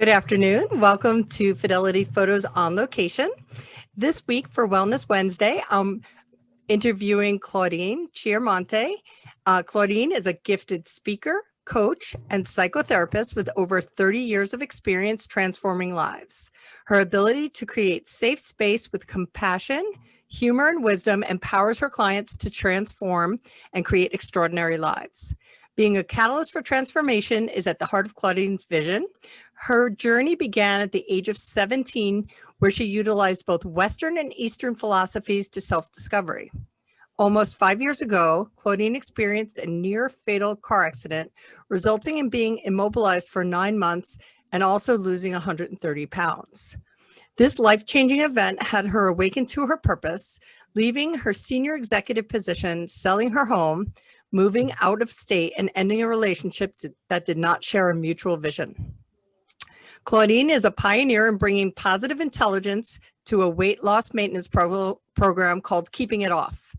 Good afternoon. Welcome to Fidelity Photos on Location. This week for Wellness Wednesday, I'm interviewing Claudine Chiarmonte. Claudine is a gifted speaker, coach, and psychotherapist with over 30 years of experience transforming lives. Her ability to create safe space with compassion, humor, and wisdom empowers her clients to transform and create extraordinary lives. Being a catalyst for transformation is at the heart of Claudine's vision. Her journey began at the age of 17, where she utilized both Western and Eastern philosophies to self-discovery. Almost 5 years ago, Claudine experienced a near-fatal car accident, resulting in being immobilized for 9 months and also losing 130 pounds. This life-changing event had her awaken to her purpose, leaving her senior executive position, selling her home, moving out of state, and ending a relationship that did not share a mutual vision. Claudine is a pioneer in bringing positive intelligence to a weight loss maintenance program called Keeping It Off.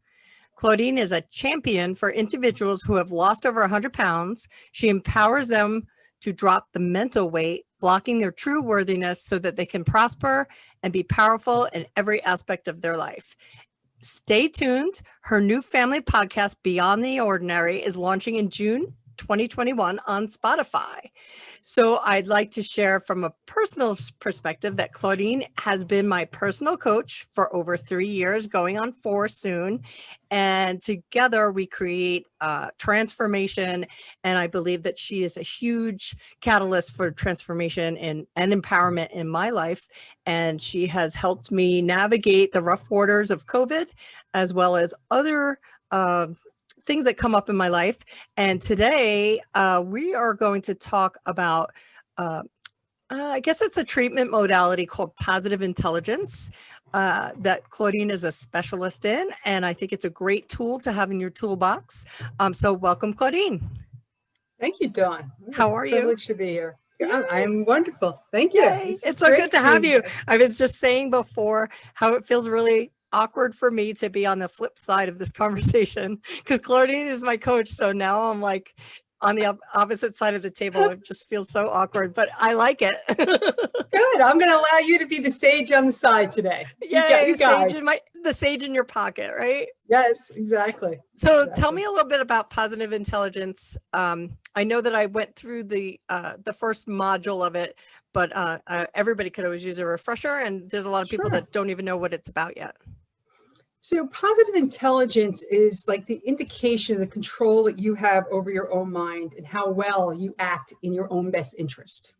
Claudine is a champion for individuals who have lost over 100 pounds. She empowers them to drop the mental weight, blocking their true worthiness so that they can prosper and be powerful in every aspect of their life. Stay tuned. Her new family podcast, Beyond the Ordinary, is launching in June 2021 on Spotify. So I'd like to share from a personal perspective that Claudine has been my personal coach for over 3 years, going on 4 soon. And together we create transformation. And I believe that she is a huge catalyst for transformation and empowerment in my life. And she has helped me navigate the rough waters of COVID, as well as other things that come up in my life. And today we are going to talk about, I guess it's a treatment modality called positive intelligence that Claudine is a specialist in. And I think it's a great tool to have in your toolbox. So welcome, Claudine. Thank you, Dawn. How are you? Privileged to be here. I'm wonderful. Thank you. It's so good to have you. I was just saying before how it feels really awkward for me to be on the flip side of this conversation because Claudine is my coach. So now I'm like on the opposite side of the table. It just feels so awkward, but I like it. Good. I'm going to allow you to be the sage on the side today. Yay, the sage in your pocket, right? Yes, exactly. So tell me a little bit about positive intelligence. I know that I went through the first module of it, but everybody could always use a refresher, and there's a lot of people that don't even know what it's about yet. So positive intelligence is like the indication of the control that you have over your own mind and how well you act in your own best interest,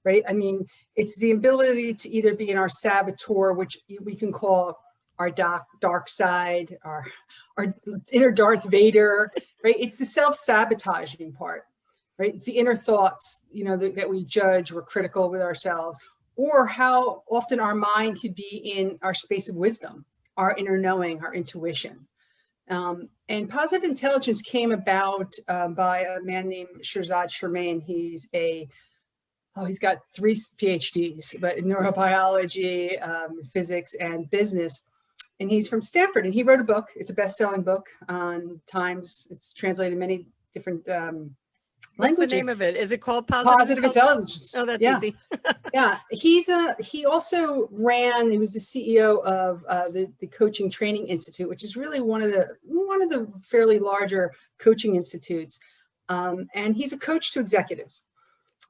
right? I mean, it's the ability to either be in our saboteur, which we can call our dark side, our inner Darth Vader, right? It's the self-sabotaging part, right? It's the inner thoughts, that we judge, we're critical with ourselves, or how often our mind could be in our space of wisdom, our inner knowing, our intuition. And positive intelligence came about by a man named Shirzad Shermain. He's got 3 PhDs, but in neurobiology, physics, and business. And he's from Stanford, and he wrote a book. It's a best-selling book on Times. It's translated in many different languages. What's the name of it? Is it called Positive Intelligence? Oh, that's easy. Yeah, he also he was the CEO of the Coaching Training Institute, which is really one of the fairly larger coaching institutes. And he's a coach to executives.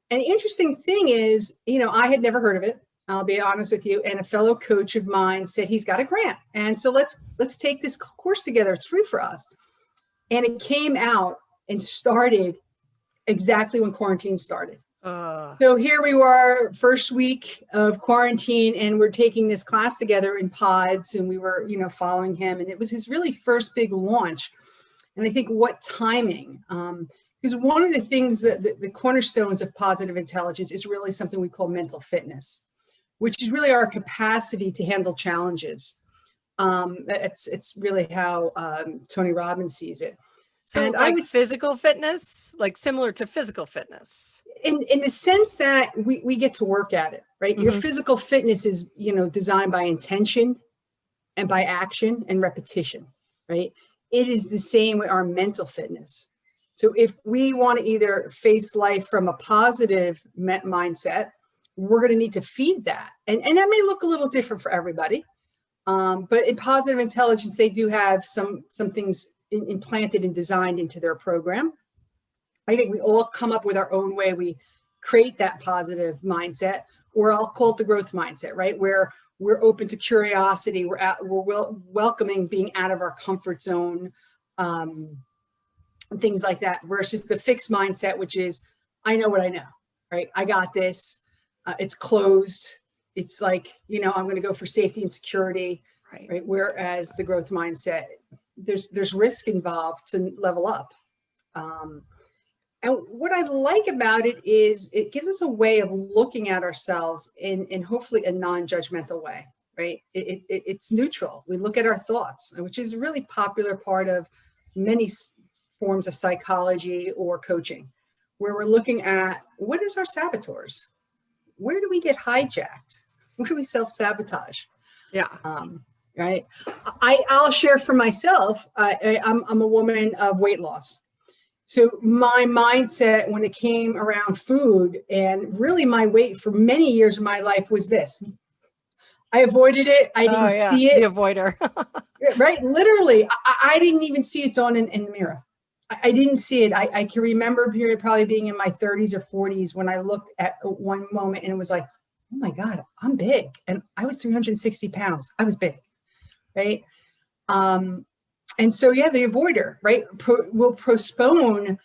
And the interesting thing is, I had never heard of it. I'll be honest with you. And a fellow coach of mine said he's got a grant, and so let's take this course together. It's free for us. And it came out and started exactly when quarantine started. So here we were, first week of quarantine, and we're taking this class together in pods, and we were, following him, and it was his really first big launch. And I think what timing, because one of the things that the cornerstones of positive intelligence is really something we call mental fitness, which is really our capacity to handle challenges. It's really how Tony Robbins sees it. So and like physical fitness, like similar to physical fitness? In the sense that we get to work at it, right? Mm-hmm. Your physical fitness is, designed by intention and by action and repetition, right? It is the same with our mental fitness. So if we want to either face life from a positive mindset we're going to need to feed that. And that may look a little different for everybody. But in positive intelligence, they do have some things implanted and designed into their program. I think we all come up with our own way we create that positive mindset, or I'll call it the growth mindset, right? Where we're open to curiosity, we're welcoming being out of our comfort zone, things like that, versus the fixed mindset, which is, I know what I know, right? I got this. It's closed. It's like, I'm going to go for safety and security, right? Whereas the growth mindset, there's risk involved to level up. And what I like about it is it gives us a way of looking at ourselves in hopefully a non-judgmental way, right? It's neutral. We look at our thoughts, which is a really popular part of many forms of psychology or coaching, where we're looking at what is our saboteurs? Where do we get hijacked? Where do we self-sabotage? Yeah. Right. I'll share for myself. I'm a woman of weight loss. So my mindset when it came around food, and really my weight for many years of my life, was this. I avoided it. I didn't see it. The avoider. Right. Literally, I didn't even see it dawn in the mirror. I didn't see it. I can remember probably being in my 30s or 40s when I looked at one moment and it was like, oh my God, I'm big. And I was 360 pounds. I was big. Right. And so, yeah, the avoider, right, will postpone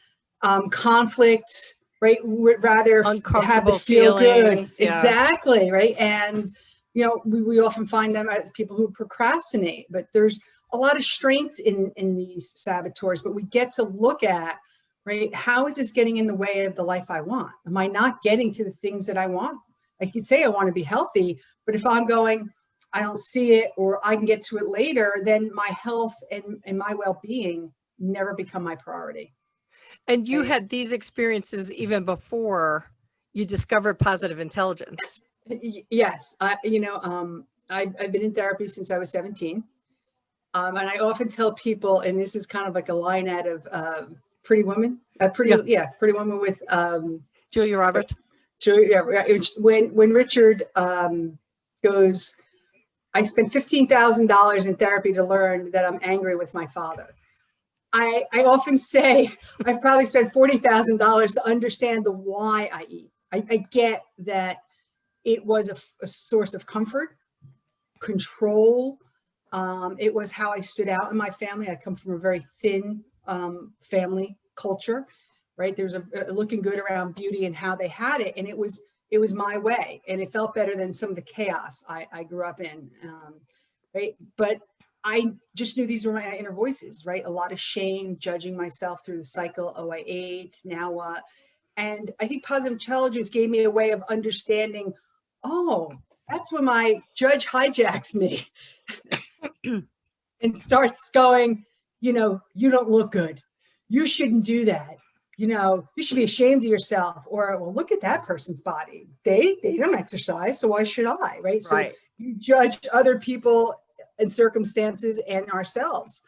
conflict, right, would rather have the feel good. Yeah. Exactly, right. And, we often find them as people who procrastinate, but there's a lot of strengths in these saboteurs, but we get to look at, right, how is this getting in the way of the life I want? Am I not getting to the things that I want? I could say I want to be healthy, but if I'm going, I don't see it, or I can get to it later, then my health and my well-being never become my priority. And you had these experiences even before you discovered positive intelligence. Yes. I've been in therapy since I was 17. And I often tell people, and this is kind of like a line out of Pretty Woman, Pretty Woman with Julia Roberts. When Richard goes, I spent $15,000 in therapy to learn that I'm angry with my father. I often say I've probably spent $40,000 to understand the why I eat. I get that it was a source of comfort, control. It was how I stood out in my family. I come from a very thin family culture, right? There's a looking good around beauty and how they had it. And it was my way, and it felt better than some of the chaos I grew up in, right? But I just knew these were my inner voices, right? A lot of shame, judging myself through the cycle. Oh, I ate, now what? And I think positive intelligence gave me a way of understanding, oh, that's when my judge hijacks me and starts going, you don't look good. You shouldn't do that. You should be ashamed of yourself, or, well, look at that person's body. They don't exercise, so why should I, right? So you judge other people and circumstances and ourselves.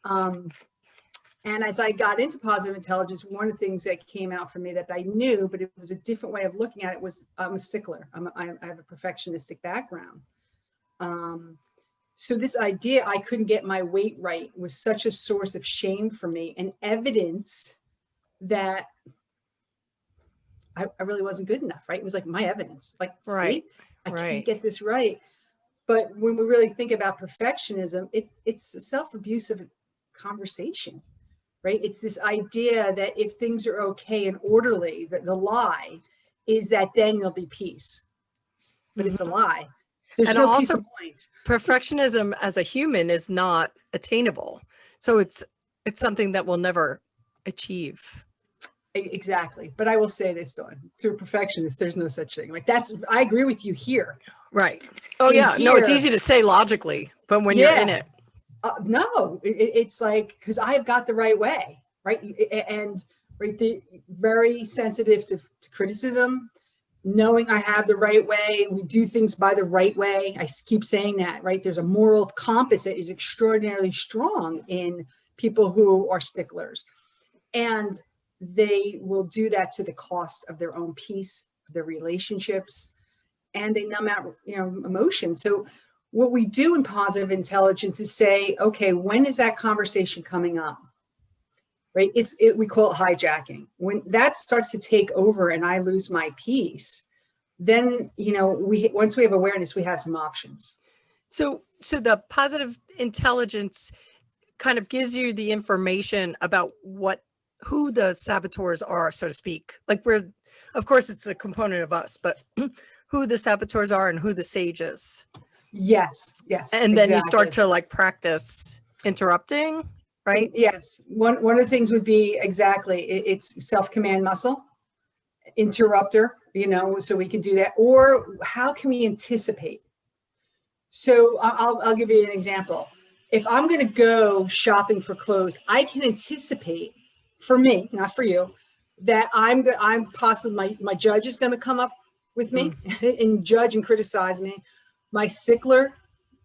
And as I got into positive intelligence, one of the things that came out for me that I knew, but it was a different way of looking at it, was I'm a stickler. I have a perfectionistic background. So this idea I couldn't get my weight right was such a source of shame for me, and evidence that I really wasn't good enough, right? It was like my evidence, like, see, I can't get this right. But when we really think about perfectionism, it's a self-abusive conversation, right? It's this idea that if things are okay and orderly, that the lie is that then there'll be peace. But it's a lie. There's no peace of mind. Perfectionism as a human is not attainable. So it's something that we'll never achieve. Exactly. But I will say this, Dawn, to a perfectionist, there's no such thing. Like, I agree with you here. Right. Oh, yeah. No, it's easy to say logically, but when you're in it. No, it's like, because I've got the right way, right? And very sensitive to criticism, knowing I have the right way. We do things by the right way. I keep saying that, right? There's a moral compass that is extraordinarily strong in people who are sticklers. And they will do that to the cost of their own peace, the relationships, and they numb out, emotion. So what we do in positive intelligence is say, okay, when is that conversation coming up? Right? We call it hijacking. When that starts to take over and I lose my peace, then, once we have awareness, we have some options. So the positive intelligence kind of gives you the information about who the saboteurs are, so to speak. Like of course it's a component of us, but who the saboteurs are and who the sage is. Yes. And then you start to like practice interrupting, right? Yes. One of the things would be it's self-command muscle, interrupter, so we can do that. Or how can we anticipate? So I'll give you an example. If I'm going to go shopping for clothes, I can anticipate, for me, not for you, that I'm possibly, my judge is going to come up with me and judge and criticize me. My stickler,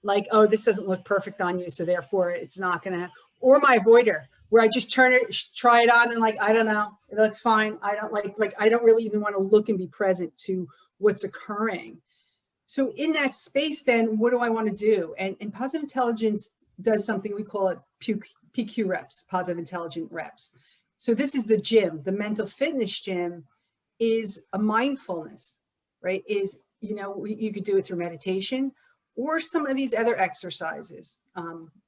like, oh, this doesn't look perfect on you, so therefore it's not going to, or my avoider, where I just try it on and like, I don't know, it looks fine. I don't like, I don't really even want to look and be present to what's occurring. So in that space, then what do I want to do? And positive intelligence does something, we call it PQ reps, positive intelligent reps. So this is the gym, the mental fitness gym is a mindfulness, right? You could do it through meditation or some of these other exercises.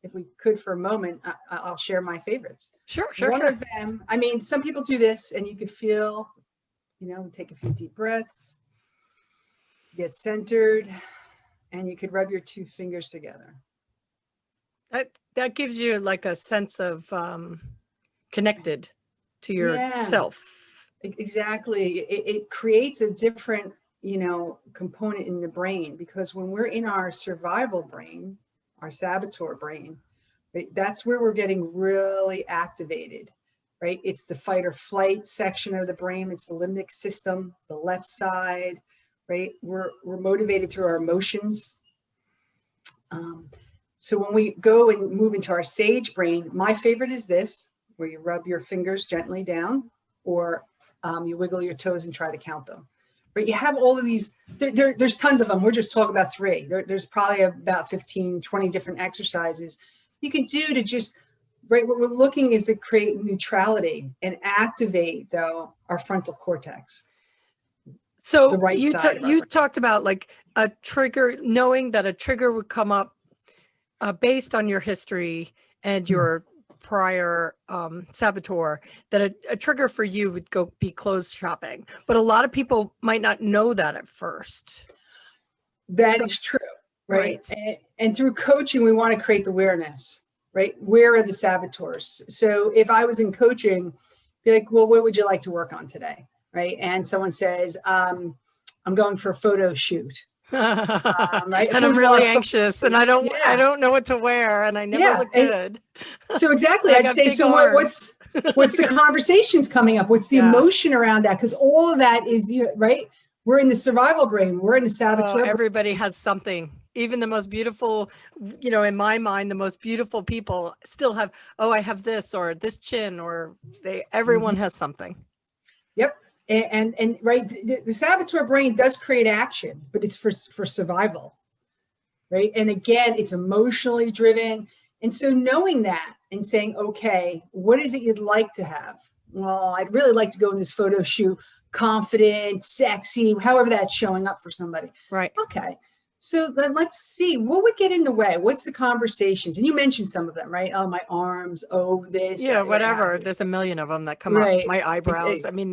If we could for a moment, I'll share my favorites. Sure. One of them, some people do this and you could feel, take a few deep breaths, get centered, and you could rub your two fingers together. That gives you like a sense of connected to yourself. Exactly. It creates a different, component in the brain, because when we're in our survival brain, our saboteur brain, right, that's where we're getting really activated, right? It's the fight or flight section of the brain. It's the limbic system, the left side, right? We're motivated through our emotions. So when we go and move into our sage brain, my favorite is this, where you rub your fingers gently down, or you wiggle your toes and try to count them. But you have all of these, there's tons of them. We're just talking about 3. There's probably about 15, 20 different exercises you can do to just, right, what we're looking is to create neutrality and activate, though, our frontal cortex. So the right side you talked about like a trigger, knowing that a trigger would come up based on your history and your prior saboteur, that a trigger for you would be clothes shopping. But a lot of people might not know that at first. That is true, right? And through coaching, we want to create the awareness, right? Where are the saboteurs? So if I was in coaching, be like, well, what would you like to work on today? Right? And someone says, I'm going for a photo shoot. Right? And I'm really anxious, and I don't know what to wear, and I never look good. So exactly, I'd say, so what's the conversations coming up? What's the emotion around that? Because all of that is, right? We're in the survival brain. We're in the saboteur. Everybody has something. Even the most beautiful, in my mind, the most beautiful people still have, I have this or this chin, or everyone has something. Yep. And right, the saboteur brain does create action, but it's for survival, right? And again, it's emotionally driven. And so knowing that and saying, okay, what is it you'd like to have? Well, I'd really like to go in this photo shoot, confident, sexy, however that's showing up for somebody. Right. Okay. So then let's see, what would get in the way? What's the conversations? And you mentioned some of them, right? Oh, my arms, this. Yeah, whatever. There's a million of them that come up. My eyebrows. In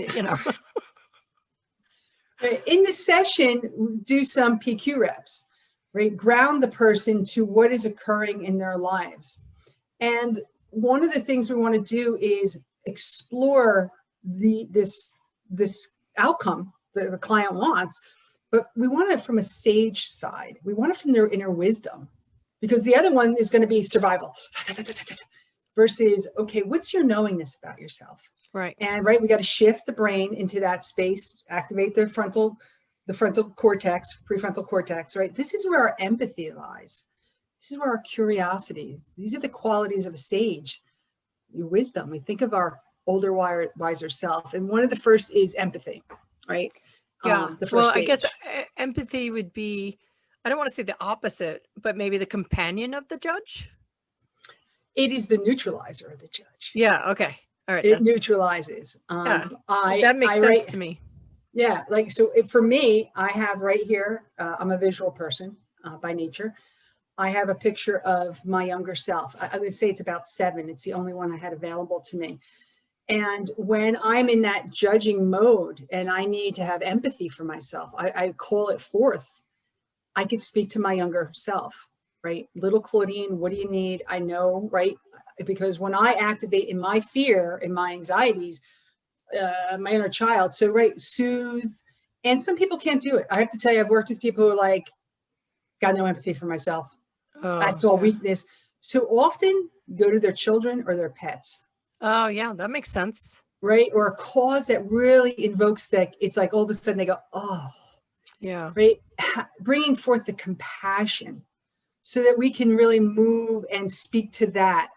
the session, do some PQ reps, right? Ground the person to what is occurring in their lives. And one of the things we want to do is explore this outcome that the client wants, but we want it from a sage side. We want it from their inner wisdom, because the other one is going to be survival versus, okay, what's your knowingness about yourself? Right. And we got to shift the brain into that space, activate the frontal cortex, prefrontal cortex, right? This is where our empathy lies. This is where our curiosity, these are the qualities of a sage, your wisdom. We think of our older, wiser self. And one of the first is empathy, right? Yeah. the Well, first I guess stage. empathy would be, I don't want to say the opposite, but maybe the companion of the judge. It is the neutralizer of the judge. Yeah. Okay. All right. It That's, neutralizes. yeah, that makes I sense write, to me. yeah, like, so for me, I have right here, I'm a visual person by nature. I have a picture of my younger self. I would say it's about 7. It's the only one I had available to me. And when I'm in that judging mode and I need to have empathy for myself, I call it forth. I could speak to my younger self, right? Little Claudine, what do you need? I know, right? Because when I activate in my fear, in my anxieties, my inner child, so right, soothe. And some people can't do it. I have to tell you, I've worked with people who are like, got no empathy for myself. Oh, That's all yeah. weakness. So often go to their children or their pets, Oh, yeah. That makes sense. right? Or a cause that really invokes that. It's like all of a sudden they go, oh, Yeah. right? Bringing forth the compassion so that we can really move and speak to that,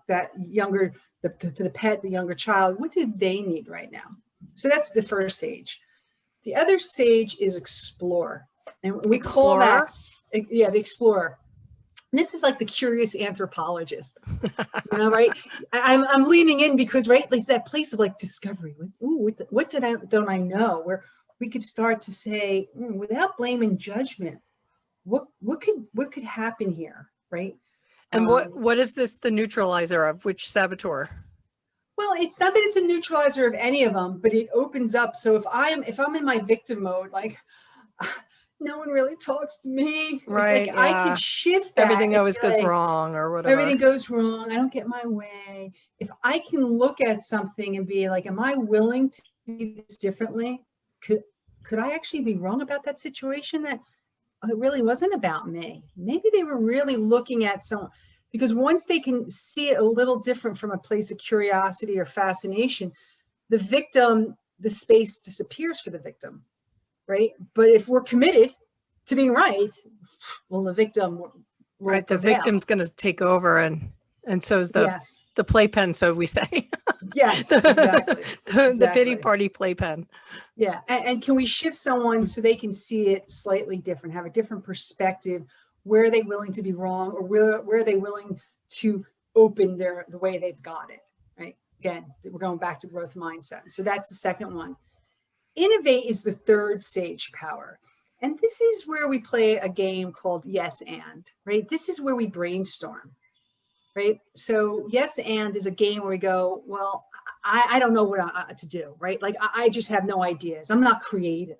that younger, to the pet, the younger child. What do they need right now? So that's the first stage. The other stage is explore. And we call Explorer. that, yeah, the explorer. This is like the curious anthropologist, right? I'm leaning in because, right, it's that place of like discovery. Ooh, what don't I know? Where we could start to say, without blame and judgment, what could happen here, right? And what is this the neutralizer of which saboteur? Well, it's not that it's a neutralizer of any of them, but it opens up. So if I'm in my victim mode, like no one really talks to me, like Right. I could Yeah. shift that Everything and always be goes like, wrong or everything whatever. goes wrong. I don't get my way. If I can look at something and be like, am I willing to do this differently? Could I actually be wrong about that situation? That it really wasn't about me. Maybe they were really looking at some, because once they can see it a little different from a place of curiosity or fascination, the victim, the space disappears for the victim, right? But if we're committed to being right, well, the victim will Right. The prevail. victim's going to take over, and so is Yes. the playpen, so we say. Yes, the, exactly. the pity Exactly. party playpen. Yeah. And can we shift someone so they can see it slightly different, have a different perspective? Where are they willing to be wrong, or where are they willing to open the way they've got it? Right. Again, we're going back to growth mindset. So that's the second one. Innovate is the third stage power. And this is where we play a game called yes and, right? This is where we brainstorm, right? So yes and is a game where we go, well, I don't know what to do, right? Like I just have no ideas. I'm not creative.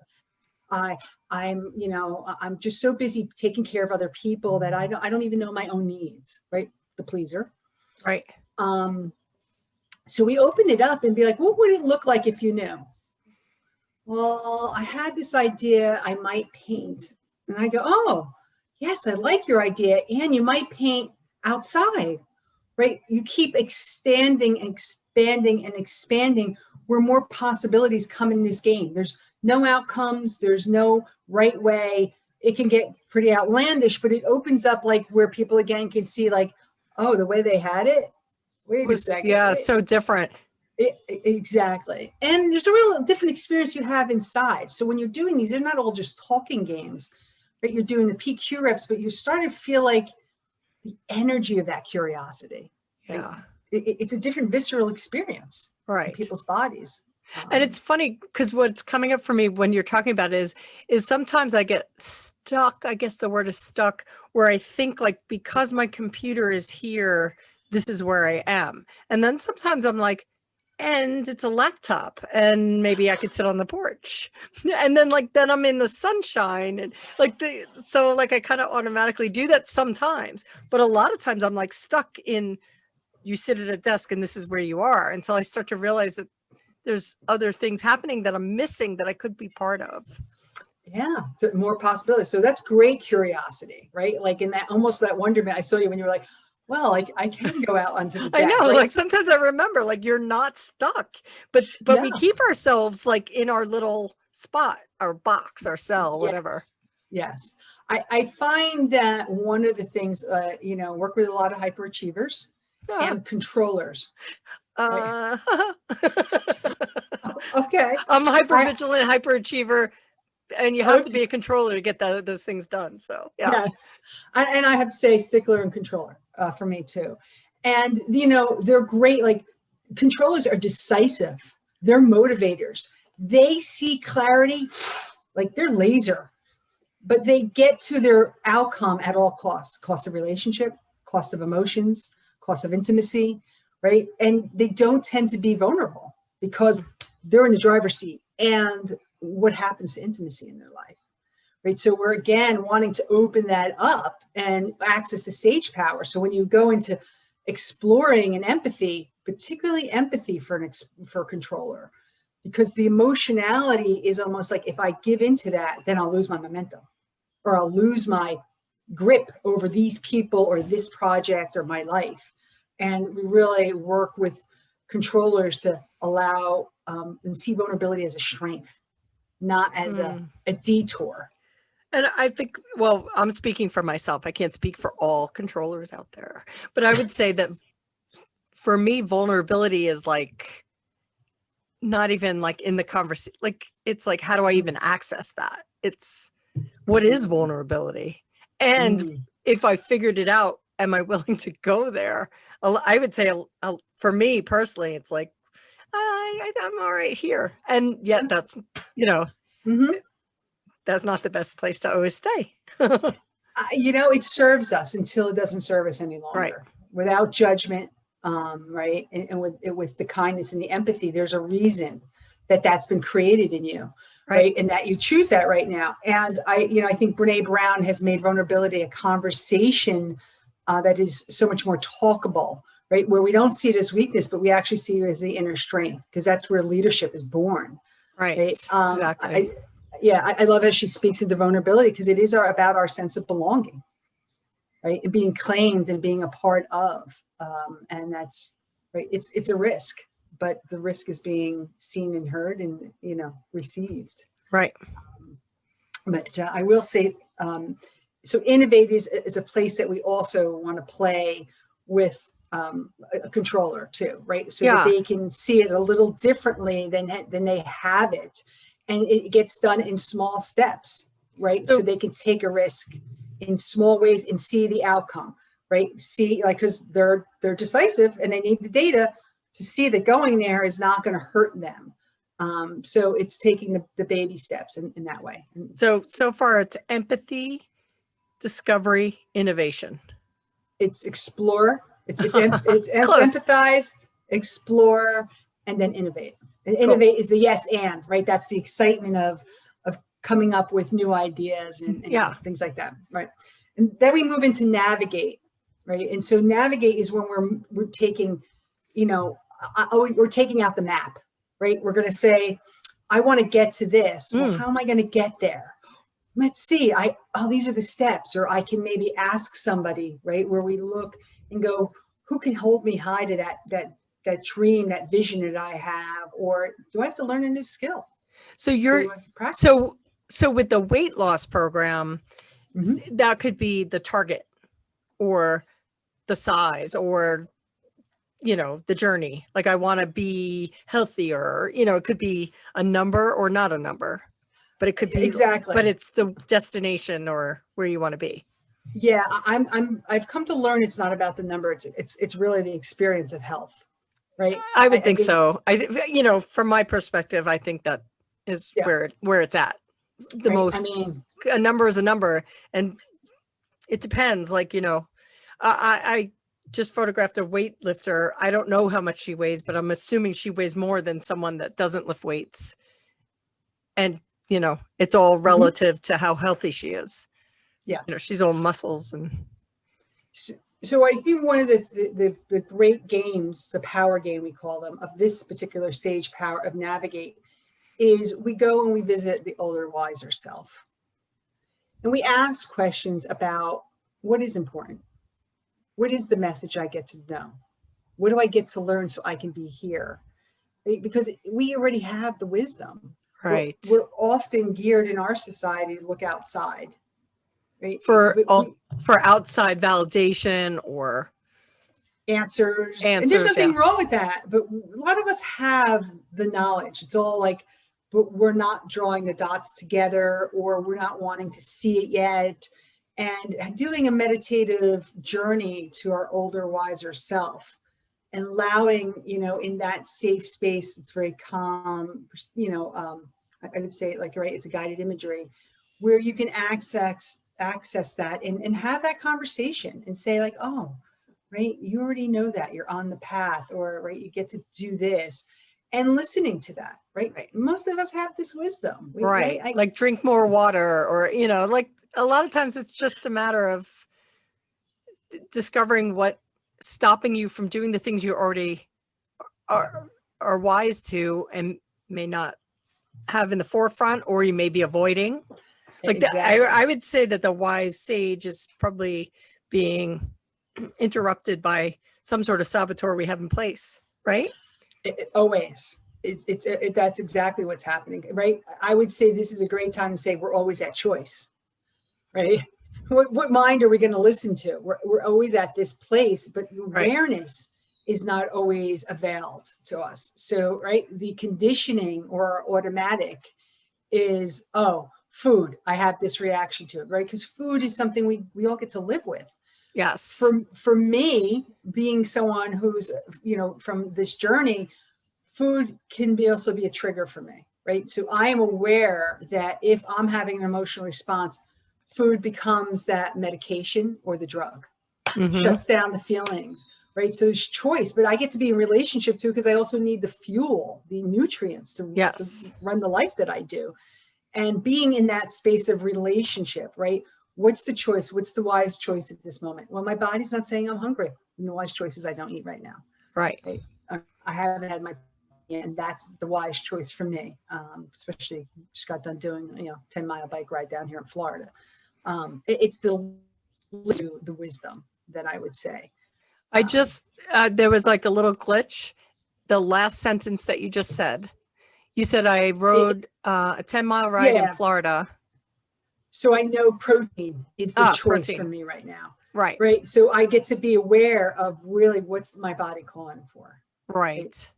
I'm just so busy taking care of other people that I don't even know my own needs, right? The pleaser. Right. So we open it up and be like, what would it look like if you knew? Well, I had this idea, I might paint. And I go, oh, yes, I like your idea. And you might paint outside, right? You keep expanding and expanding and expanding where more possibilities come in this game. There's no outcomes, there's no right way. It can get pretty outlandish, but it opens up like where people again can see like, oh, the way they had it. Wait a second. Yeah, so different. Exactly. And there's a real different experience you have inside. So when you're doing these, they're not all just talking games, right? You're doing the PQ reps, but you start to feel like the energy of that curiosity. Right? Yeah. It's a different visceral experience in Right. people's bodies. And it's funny because what's coming up for me when you're talking about it is sometimes I get stuck. I guess the word is stuck, where I think like, because my computer is here, this is where I am. And then sometimes I'm like, and it's a laptop and maybe I could sit on the porch. And then then I'm in the sunshine and so I kind of automatically do that sometimes. But a lot of times I'm like stuck in, you sit at a desk and this is where you are, until I start to realize that there's other things happening that I'm missing that I could be part of. Yeah, more possibilities. So that's great curiosity, right? Like in that, almost that wonderment. I saw you when you were like, well, like I can go out onto the deck. I know, right? like sometimes I remember like you're not stuck, but Yeah. we keep ourselves like in our little spot, our box, our cell, whatever. Yes. I find that one of the things, work with a lot of hyperachievers and controllers. Uh, Okay. I'm hypervigilant, hyperachiever, And you have to be a controller to get those things done. So yeah. Yes. And I have to say stickler and controller for me too. And, they're great. Like controllers are decisive. They're motivators. They see clarity, like they're laser, but they get to their outcome at all costs: cost of relationship, cost of emotions, cost of intimacy, right? And they don't tend to be vulnerable because they're in the driver's seat. And what happens to intimacy in their life, right? So we're again wanting to open that up and access the sage power. So when you go into exploring an empathy, particularly empathy for a controller, because the emotionality is almost like, if I give into that, then I'll lose my momentum, or I'll lose my grip over these people or this project or my life. And we really work with controllers to allow and see vulnerability as a strength, not as a detour. And I think, well, I'm speaking for myself. I can't speak for all controllers out there, but I would say that for me, vulnerability is like not even like in the conversation. Like, it's like, how do I even access that? It's what is vulnerability? And if I figured it out, am I willing to go there? I would say for me personally, it's like, I'm all right here. And yet that's, that's not the best place to always stay. It serves us until it doesn't serve us any longer. Right. Without judgment, right? And with the kindness and the empathy, there's a reason that's been created in you, right? And that you choose that right now. And I think Brene Brown has made vulnerability a conversation that is so much more talkable, right? Where we don't see it as weakness, but we actually see it as the inner strength, because that's where leadership is born. Right. Exactly. I love how she speaks into vulnerability, because it is about our sense of belonging, right? And being claimed and being a part of. And that's right. It's a risk, but the risk is being seen and heard and, received. Right. But I will say, so innovate is a place that we also want to play with a controller too, right? So that they can see it a little differently than they have it. And it gets done in small steps, right? So they can take a risk in small ways and see the outcome, right? See, like, because they're decisive and they need the data to see that going there is not going to hurt them. So it's taking the baby steps in that way. So far it's empathy, discovery, innovation. It's explore. It's empathize, explore, and then innovate. And innovate is the yes and, right? That's the excitement of coming up with new ideas and things like that, right? And then we move into navigate, right? And so navigate is when we're taking, we're taking out the map, right? We're going to say, I want to get to this. Well, how am I going to get there? Let's see. These are the steps. Or I can maybe ask somebody, right? Where we look and go, who can hold me high to that dream, that vision that I have, or do I have to learn a new skill? So so with the weight loss program, that could be the target or the size or, the journey. Like, I want to be healthier, it could be a number or not a number, but it could be but it's the destination or where you want to be. Yeah. I've come to learn it's not about the number. It's really the experience of health. Right. I would think so. From my perspective, I think that is where it's at. The most, a number is a number, and it depends. Like, I just photographed a weightlifter. I don't know how much she weighs, but I'm assuming she weighs more than someone that doesn't lift weights. And, it's all relative to how healthy she is. Yeah. She's all muscles and. So I think one of the great games, the power game we call them, of this particular sage power of navigate, is we go and we visit the older, wiser self. And we ask questions about what is important. What is the message I get to know? What do I get to learn so I can be here? Right? Because we already have the wisdom. Right. We're often geared in our society to look outside. Right? For outside validation or answers. And there's nothing wrong with that, but a lot of us have the knowledge. It's all like but we're not drawing the dots together, or we're not wanting to see it yet. And doing a meditative journey to our older, wiser self, and allowing, in that safe space, it's very calm, I would say, like, right, it's a guided imagery where you can access that and have that conversation and say, like, oh, right, you already know that you're on the path, or right, you get to do this, and listening to that, right? Most of us have this wisdom, right? Like drink more water, or, like a lot of times it's just a matter of discovering what stopping you from doing the things you already are wise to and may not have in the forefront, or you may be avoiding. Like exactly. I would say that the wise sage is probably being interrupted by some sort of saboteur we have in place, right? Always. That's exactly what's happening, right? I would say this is a great time to say we're always at choice, right? What mind are we going to listen to? We're always at this place, but awareness is not always availed to us. So, right, the conditioning or automatic is, oh, food, I have this reaction to it, right? Because food is something we all get to live with. Yes. For me, being someone who's, from this journey, food can also be a trigger for me, right? So I am aware that if I'm having an emotional response, food becomes that medication or the drug, shuts down the feelings, right? So there's choice, but I get to be in relationship too, because I also need the fuel, the nutrients to run the life that I do. And being in that space of relationship, right? What's the choice? What's the wise choice at this moment? Well, my body's not saying I'm hungry. And the wise choice is I don't eat right now. Right. I haven't had my, and that's the wise choice for me. Especially just got done doing, 10-mile bike ride down here in Florida. It's the wisdom that I would say. I just, there was like a little glitch. The last sentence that you just said, you said I rode a 10-mile ride in Florida. So I know protein is the choice for me right now. Right. Right. So I get to be aware of really what's my body calling for. Right.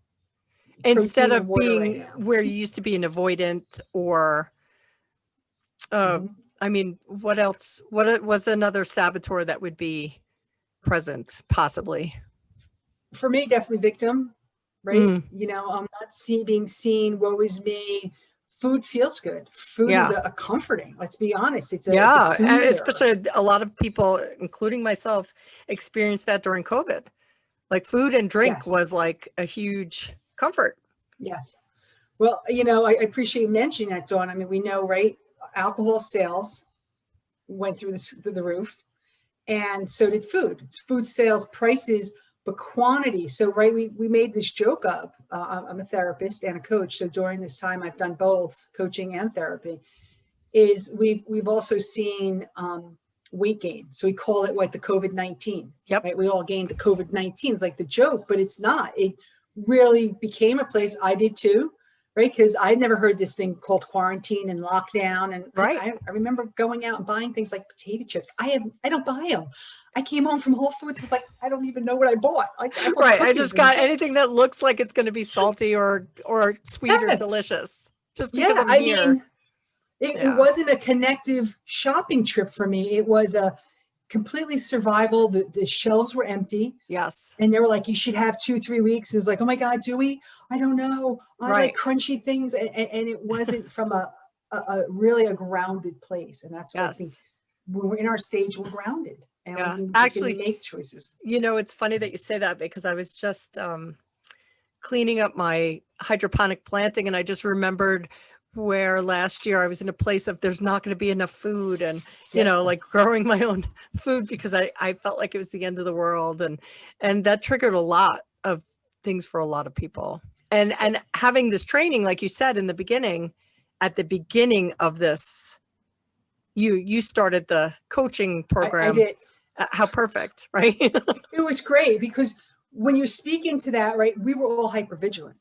Instead of being where you used to be an avoidant, or, I mean, what else? What was another saboteur that would be present, possibly? For me, definitely victim, right? I'm not being seen. Woe is me. Food feels good. Food is a comforting. Let's be honest. It's a and especially a lot of people, including myself, experienced that during COVID. Like food and drink was like a huge comfort. Yes. Well, I appreciate you mentioning that, Dawn. I mean, we know, right? Alcohol sales went through the roof, and so did food. Food sales prices, but quantity. So, right, we made this joke up. I'm a therapist and a coach, so during this time, I've done both coaching and therapy. Is we've also seen weight gain. So we call it the COVID-19. Yep. Right? We all gained the COVID-19. It's like the joke, but it's not. It really became a place. I did too. Right, because I'd never heard this thing called quarantine and lockdown, and I remember going out and buying things like potato chips. I don't buy them. I came home from Whole Foods, was like, I don't even know what I bought. I just got anything that looks like it's going to be salty or sweet or delicious. Just because I'm here. Mean, it wasn't a connective shopping trip for me. It was a completely survival. The shelves were empty. Yes. And they were like, you should have 2-3 weeks. It was like, oh my God, do we? I don't know. I like crunchy things. And it wasn't from a really a grounded place. And that's what I think when we're in our stage, we're grounded. And we can make choices. It's funny that you say that, because I was just cleaning up my hydroponic planting, and I just remembered where last year I was in a place of there's not going to be enough food, and like growing my own food because I felt like it was the end of the world, and that triggered a lot of things for a lot of people. And having this training, like you said in the beginning, at the beginning of this, you started the coaching program. I did. How perfect, right? It was great, because when you're speaking to that, right, we were all hypervigilant.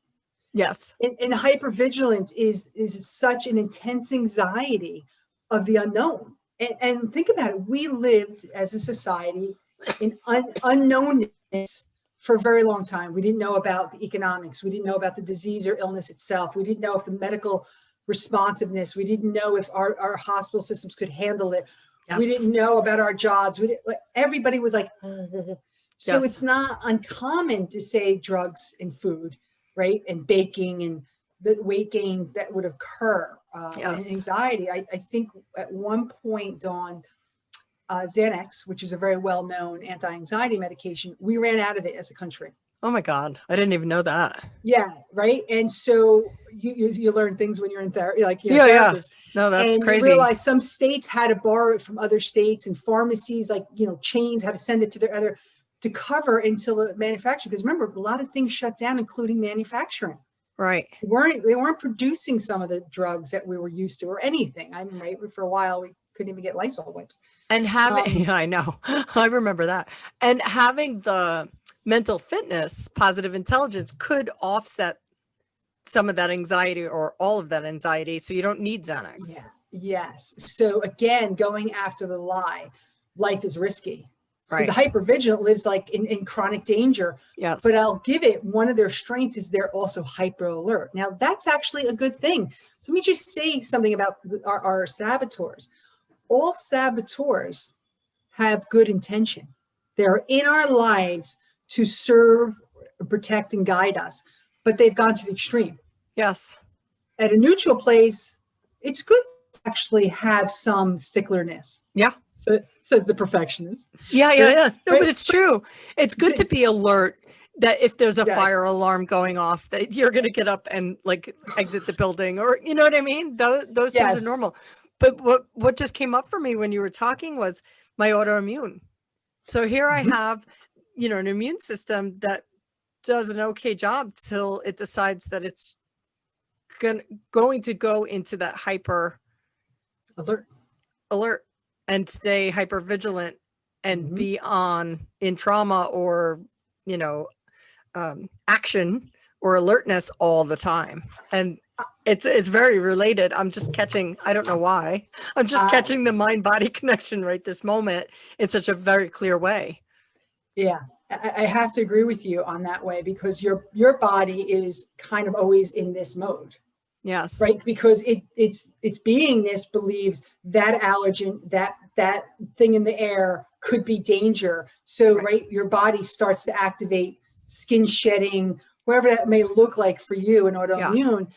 Yes. And hypervigilance is such an intense anxiety of the unknown. And think about it. We lived as a society in unknownness for a very long time. We didn't know about the economics. We didn't know about the disease or illness itself. We didn't know if the medical responsiveness. We didn't know if our hospital systems could handle it. Yes. We didn't know about our jobs. Everybody was like, so Yes. it's not uncommon to say drugs and food, right? And baking and the weight gain that would occur, and Yes. anxiety. I think at one point, Dawn, Xanax, which is a very well-known anti-anxiety medication, we ran out of it as a country. Oh my God. I didn't even know that. Yeah. Right. And so you learn things when you're in therapy, like you're a Yeah. therapist. No, that's And crazy. you realize some states had to borrow it from other states, and pharmacies, like, chains had to send it to their other to cover until the manufacturer. Because remember, a lot of things shut down, including manufacturing. Right. They weren't producing some of the drugs that we were used to, or anything. I mean, right, for a while we couldn't even get Lysol wipes. And having, yeah, I know, I remember that. And having the mental fitness, positive intelligence could offset some of that anxiety or all of that anxiety. So you don't need Xanax. Yeah. Yes. So again, going after the lie, life is risky. So Right. the hypervigilant lives like in chronic danger. Yes. But I'll give it, one of their strengths is they're also hyper alert. Now that's actually a good thing. So let me just say something about our saboteurs. All saboteurs have good intention. They're in our lives to serve, protect, and guide us, but they've gone to the extreme. Yes. At a neutral place, it's good to actually have some sticklerness. Yeah. So, says the perfectionist. Yeah. No, Right? but it's true. It's good to be alert that if there's a Exactly. fire alarm going off, that you're going to get up and like exit the building, or you know what I mean? Those things are normal. But what just came up for me when you were talking was my autoimmune. So here I have, an immune system that does an okay job till it decides that it's going to go into that hyper alert and stay hyper vigilant and be on in trauma or, action or alertness all the time. And it's very related. I'm just catching, I don't know why, I'm just catching the mind-body connection right this moment in such a very clear way. Yeah, I have to agree with you on that way, because your body is kind of always in this mode. Yes. Right. Because its beingness believes that allergen, that thing in the air could be danger. So, right, your body starts to activate skin shedding, wherever that may look like for you in autoimmune.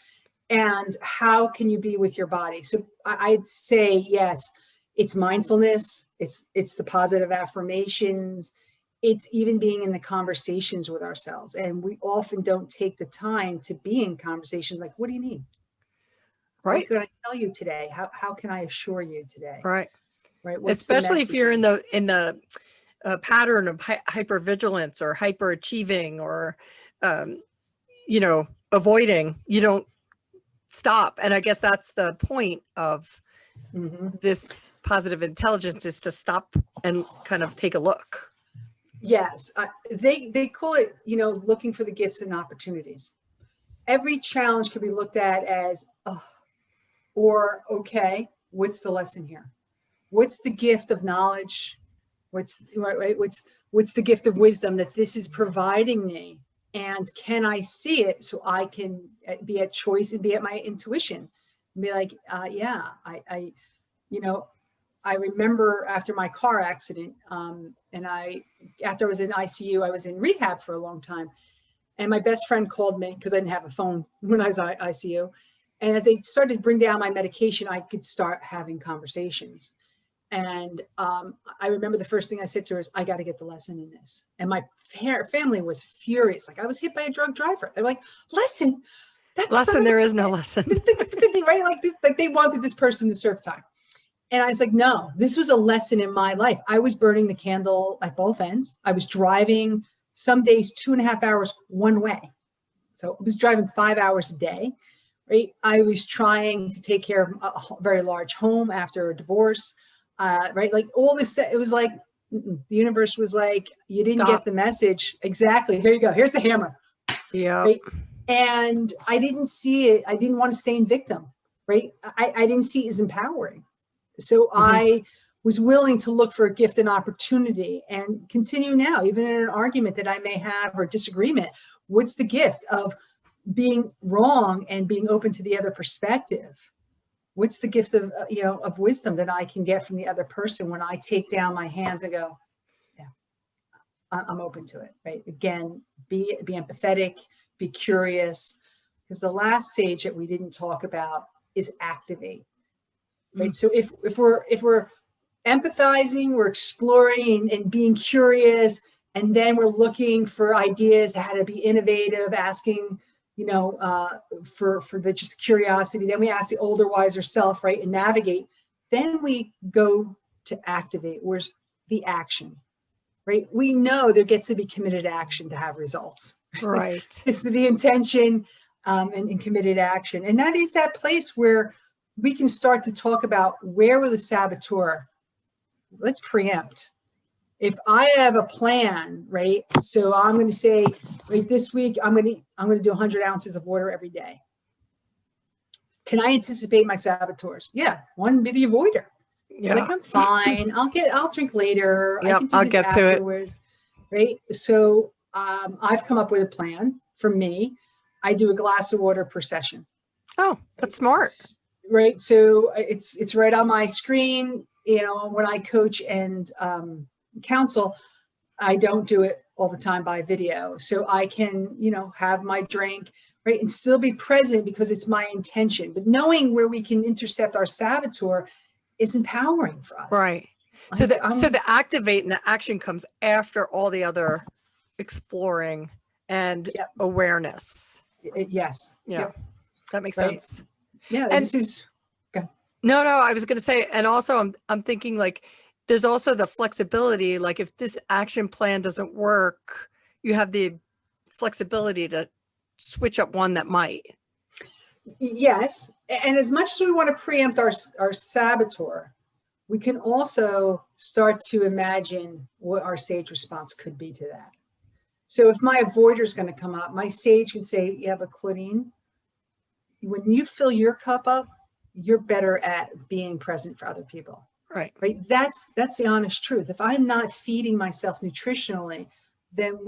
And how can you be with your body? So I'd say, yes, it's mindfulness. It's the positive affirmations. It's even being in the conversations with ourselves. And we often don't take the time to be in conversations like, what do you need? Right. What can I tell you today? How can I assure you today? Right. What's especially if you're in the pattern of hypervigilance or hyperachieving or, avoiding, you don't stop. And I guess that's the point of this positive intelligence, is to stop and kind of take a look. Yes. They call it, looking for the gifts and opportunities. Every challenge can be looked at as, or, okay, what's the lesson here? What's the gift of knowledge? What's the gift of wisdom that this is providing me? And can I see it so I can be at choice and be at my intuition? And be like, I remember after my car accident, after I was in ICU, I was in rehab for a long time. And my best friend called me, because I didn't have a phone when I was in ICU. And as they started to bring down my medication, I could start having conversations. And I remember the first thing I said to her is, I got to get the lesson in this. And my family was furious. Like, I was hit by a drug driver. They're like, lesson? There is no lesson. Right? Like they wanted this person to serve time. And I was like, no, this was a lesson in my life. I was burning the candle at both ends. I was driving some days 2.5 hours one way. So I was driving 5 hours a day. Right? I was trying to take care of a very large home after a divorce. Right? Like all this, it was like, the universe was like, you didn't get the message. Exactly. Here you go. Here's the hammer. Yeah. Right? And I didn't see it. I didn't want to stay in victim. Right? I didn't see it as empowering. So I was willing to look for a gift and opportunity and continue now, even in an argument that I may have or disagreement. What's the gift of being wrong and being open to the other perspective. What's the gift of, of wisdom that I can get from the other person when I take down my hands and go, yeah, I'm open to it, right? Again, be empathetic, be curious, because the last stage that we didn't talk about is activate, right? So if we're empathizing, we're exploring and being curious, and then we're looking for ideas how to be innovative, asking, for the just curiosity. Then we ask the older, wiser self, right, and navigate. Then we go to activate. Where's the action, right? We know there gets to be committed action to have results. Right. It's the intention and committed action, and that is that place where we can start to talk about where we're the saboteur. Let's preempt. If I have a plan, right? So I'm going to say, right, this week I'm going to do 100 ounces of water every day. Can I anticipate my saboteurs? Yeah, one be the avoider. Yeah. Like, I'm fine. I'll drink later. Yep, I can do I'll this get afterward. to it. Right. So I've come up with a plan for me. I do a glass of water per session. Oh, that's smart. Right. So it's right on my screen. When I coach and counsel, I don't do it all the time by video. So I can, have my drink, right, and still be present because it's my intention. But knowing where we can intercept our saboteur is empowering for us. Right. So the activate and the action comes after all the other exploring and awareness. Yes. Yeah. Yep. That makes Right. sense. Yeah. And This is. no, I was going to say, and also I'm thinking, like, there's also the flexibility. Like, if this action plan doesn't work, you have the flexibility to switch up one that might. Yes. And as much as we want to preempt our saboteur, we can also start to imagine what our sage response could be to that. So if my avoider is going to come up, my sage can say, yeah, but Claudine, when you fill your cup up, you're better at being present for other people. Right. Right. That's the honest truth. If I'm not feeding myself nutritionally, then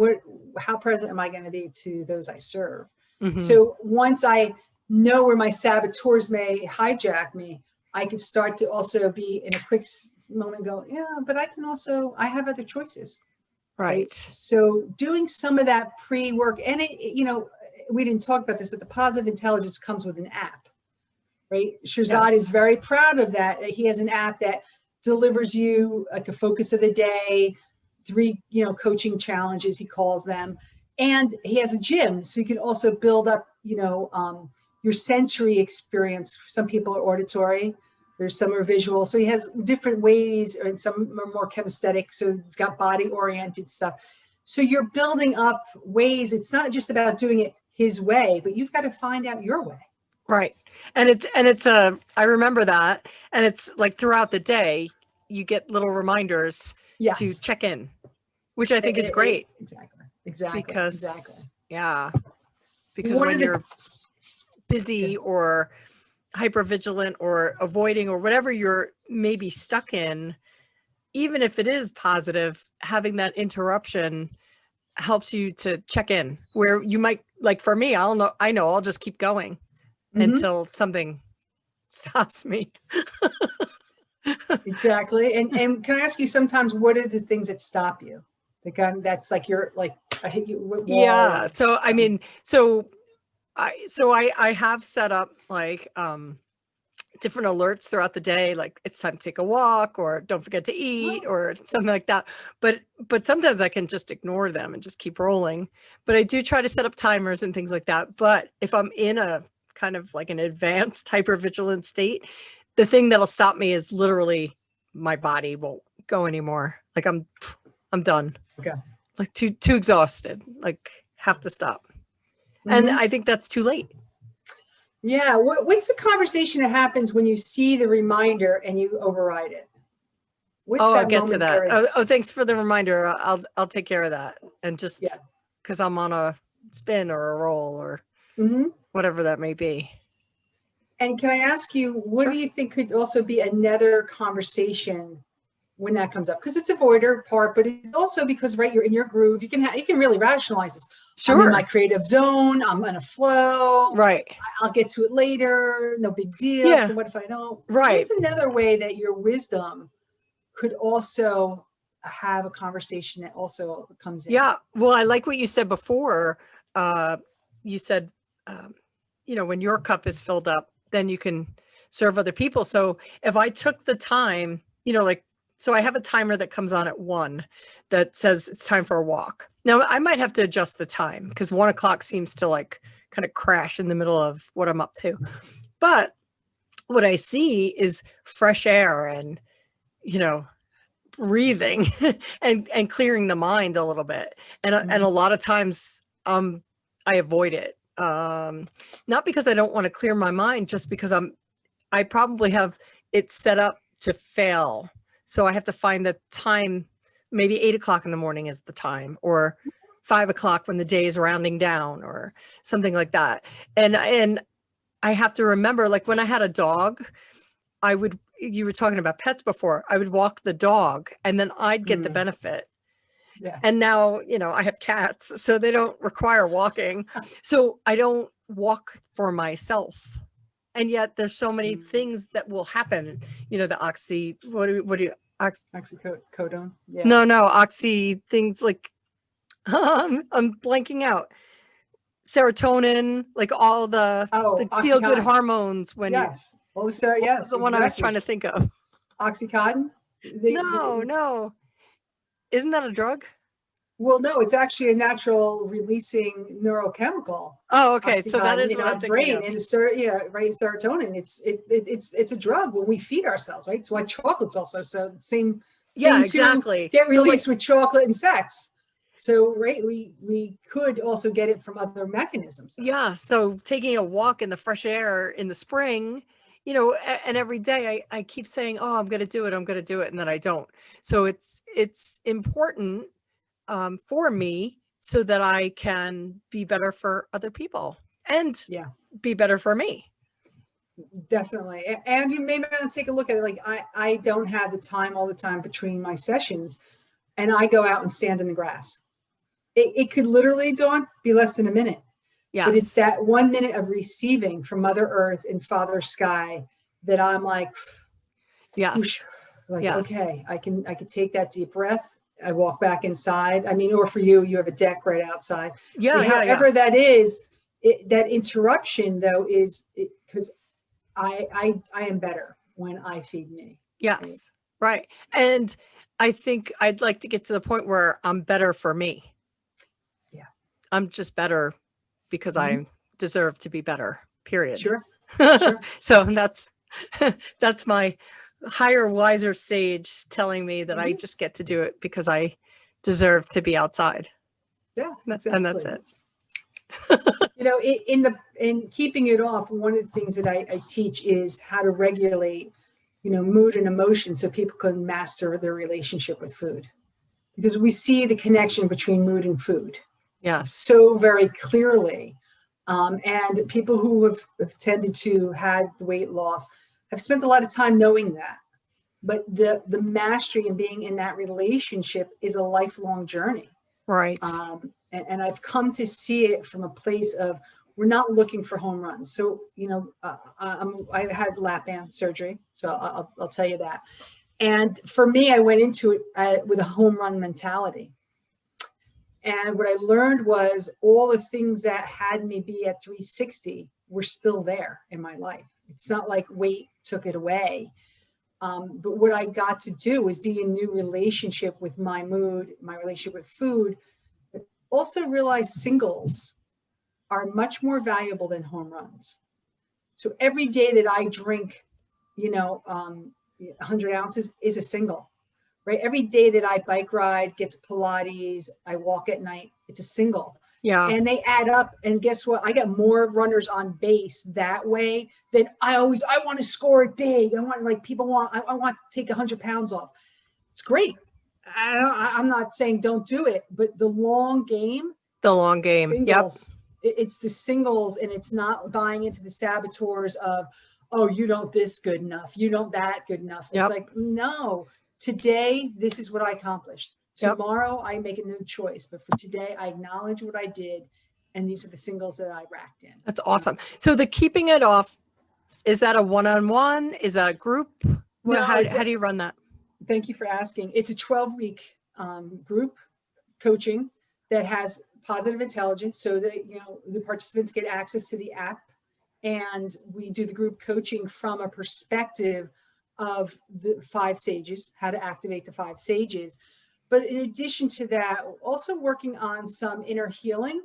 how present am I going to be to those I serve? Mm-hmm. So once I know where my saboteurs may hijack me, I can start to also be in a quick moment go, yeah, but I have other choices. Right. So doing some of that pre-work, and we didn't talk about this, but the positive intelligence comes with an app. Right. Shirzad is very proud of that. He has an app that delivers you like a focus of the day, 3, coaching challenges, he calls them. And he has a gym. So you can also build up, your sensory experience. Some people are auditory. There's some are visual. So he has different ways, and some are more kinesthetic. So he's got body oriented stuff. So you're building up ways. It's not just about doing it his way, but you've got to find out your way. Right. And it's I remember that. And it's like throughout the day, you get little reminders to check in, which I think is great. Exactly. Because when you're busy or hypervigilant or avoiding or whatever you're maybe stuck in, even if it is positive, having that interruption helps you to check in where you might, like for me, I'll just keep going. Mm-hmm. Until something stops me. Exactly. And can I ask you sometimes, what are the things that stop you? That's like I hit you with wall. Yeah. So I mean, I have set up like different alerts throughout the day, like it's time to take a walk or don't forget to eat or something like that. But sometimes I can just ignore them and just keep rolling. But I do try to set up timers and things like that. But if I'm in a kind of like an advanced hypervigilant state, the thing that'll stop me is literally my body won't go anymore. Like I'm done. Okay. Like too exhausted, like have to stop. Mm-hmm. And I think that's too late. Yeah. What's the conversation that happens when you see the reminder and you override it? I'll get to that. Oh, thanks for the reminder. I'll take care of that. And just because I'm on a spin or a roll or whatever that may be. And can I ask you, what do you think could also be another conversation when that comes up, because it's avoider part, but it's also because, right, you're in your groove. You can really rationalize this. I'm in Sure. my creative zone. I'm in a flow. Right. I'll get to it later. No big deal. Yeah. So what if I don't? Right. What's another way that your wisdom could also have a conversation that also comes in? Yeah. Well, I like what you said before. You said, when your cup is filled up, then you can serve other people. So if I took the time, so I have a timer that comes on at 1 that says it's time for a walk. Now I might have to adjust the time because 1 o'clock seems to like kind of crash in the middle of what I'm up to. But what I see is fresh air and, breathing and clearing the mind a little bit. And a lot of times I avoid it. Not because I don't want to clear my mind, just because I probably have it set up to fail. So I have to find the time, maybe 8 o'clock in the morning is the time, or 5 o'clock when the day is rounding down, or something like that. And I have to remember, like when I had a dog, you were talking about pets before, I would walk the dog and then I'd get the benefit. Yes. And now, I have cats, so they don't require walking. So I don't walk for myself. And yet there's so many things that will happen, the Oxycodone. Yeah. No, oxy things like, I'm blanking out. Serotonin, like all the feel good Oxycontin. hormones when Yes. Well, so yes, the one I was trying to think of. Oxycontin. No. Isn't that a drug? Well, no, it's actually a natural releasing neurochemical. Oh, okay. So that is in what our I'm thinking brain, of. and serotonin. It's a drug when we feed ourselves, right? It's why chocolate's also same. Yeah, exactly. Get released with chocolate and sex. So, right, we could also get it from other mechanisms. Yeah. So taking a walk in the fresh air in the spring, and every day I keep saying, oh, I'm going to do it. I'm going to do it. And then I don't. So it's important for me so that I can be better for other people and be better for me. Definitely. And you may want to take a look at it. Like I don't have the time all the time between my sessions, and I go out and stand in the grass. It could literally, Dawn, be less than a minute. Yes. But it's that 1 minute of receiving from Mother Earth and Father Sky that I'm like, yes, whoosh, like, yes. Okay, I can take that deep breath. I walk back inside. I mean, or for you have a deck right outside. Yeah. However that is, that interruption though is because I am better when I feed me. Yes. Right. And I think I'd like to get to the point where I'm better for me. Yeah. I'm just better because I deserve to be better, period. Sure. So that's my higher, wiser sage telling me that I just get to do it because I deserve to be outside. Yeah. Exactly. And that's it. In keeping it off, one of the things that I teach is how to regulate, mood and emotion so people can master their relationship with food. Because we see the connection between mood and food. Yes. So very clearly. And people who have tended to had weight loss have spent a lot of time knowing that. But the mastery and being in that relationship is a lifelong journey. Right. And I've come to see it from a place of we're not looking for home runs. So, I had lap band surgery, so I'll tell you that. And for me, I went into it with a home run mentality. And what I learned was all the things that had me be at 360 were still there in my life. It's not like weight took it away. But what I got to do was be in new relationship with my mood, my relationship with food, but also realize singles are much more valuable than home runs. So every day that I drink, 100 ounces is a single, right? Every day that I bike ride, get to Pilates, I walk at night, it's a single. Yeah. And they add up, and guess what? I get more runners on base that way than I want to score it big. I want I want to take 100 pounds off. It's great. I'm not saying don't do it, but the long game. Singles, it's the singles, and it's not buying into the saboteurs of, oh, you don't this good enough. You don't that good enough. It's like, no, today, this is what I accomplished. Yep. Tomorrow, I make a new choice. But for today, I acknowledge what I did. And these are the singles that I racked in. That's awesome. So the keeping it off, is that a one-on-one? Is that a group? No, How do you run that? Thank you for asking. It's a 12-week group coaching that has positive intelligence, so that the participants get access to the app, and we do the group coaching from a perspective of the 5 sages, how to activate the 5 sages. But in addition to that, also working on some inner healing,